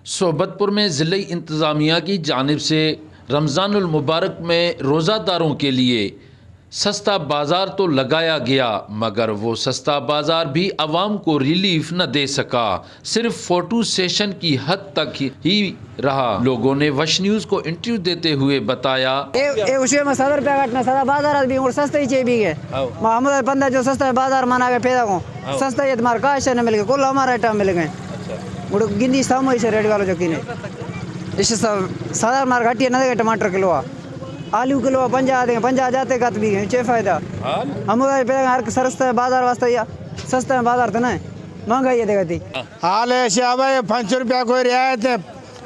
सोबतपुर में ज़िले इंतज़ामिया की जानिब से रमज़ानुल मुबारक में रोज़ादारों के लिए सस्ता बाज़ार तो लगाया गया, मगर वो सस्ता बाज़ार भी आवाम को रिलीफ न दे सका। सिर्फ फ़ोटो सेशन की हद तक ही रहा। लोगों ने वश न्यूज़ को इंटरव्यू देते हुए बताया, उसे में 100 रुपया काटना सदा बाजार भी और सस्ता ही चाहिए भी है। हम बंदा जो सस्ता बाजार मना के पैदा को सस्ता ही तुम्हारा काश न मिल गए, कुल हमारा आइटम मिल गए। मुड़ गिंदी सामो इसे रेडी वालों जो किने इसे सब सादा मार घटिया न देगा। टमाटर किलो आलू किलो 50 देंगे, 50 जाते का भी है चे फायदा। हम हर सस्ता बाजार वास्ता या सस्ता बाजार तो ना महंगाई देगा थी हाल है शाबाश 5 रुपया कोई रियायत है।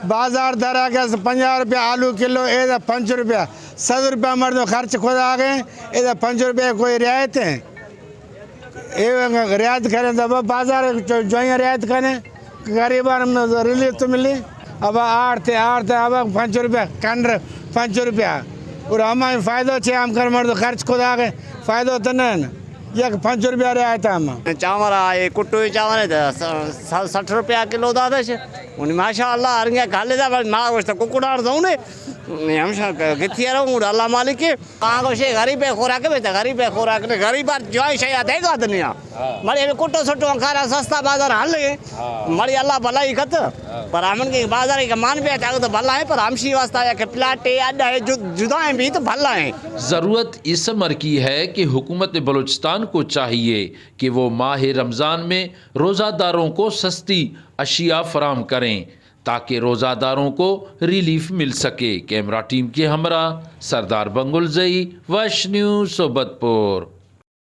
बाजार दर आ गया 50 रुपया आलू किलो, ये 5 रुपया 100 रुपया मर्द खर्च खुद आ गए, ये 5 रुपया कोई रियायत है। ये रियायत करें तो बाजार जो रियायत करें गरीबान रिलीफ तो मिली। अब 8 थे अब 5 रुपया कंड्र 5 रुपया और हमें फ़ायदा छे। हम कर मर्द खर्च खुद आ गए फ़ायदा तो नहीं ये 5 रुपया रियायत हम चावल आए कुट्टू चावल 60 रुपया किलो दादा छे उन माशाअल्लाह अरंगे खाले दा माला गोश्त कुकुडार दऊ ने हमेशा किथिया रहूं अल्लाह मालिक के आगो शे गरीब खोराक में गरीब खोराक ने गरीब जोई शया देगा दुनिया मरे कुट्टो सट्टो खारा सस्ता बाजार हले मरी अल्लाह भलाई खत पर हमन के बाजार के मान पे तो भला है पर हमशी वास्ता है के प्लाटे अड्डा है जुदा है भी तो भला है। ज़रूरत इस अमर की है कि हुकूमत बलूचिस्तान को चाहिए कि वो माह रमज़ान में रोज़ादारों को सस्ती अशिया फराम करें ताकि रोज़ादारों को रिलीफ मिल सके। कैमरा टीम के हमरा सरदार बंगुल जई, वश न्यूज़ सोबतपुर।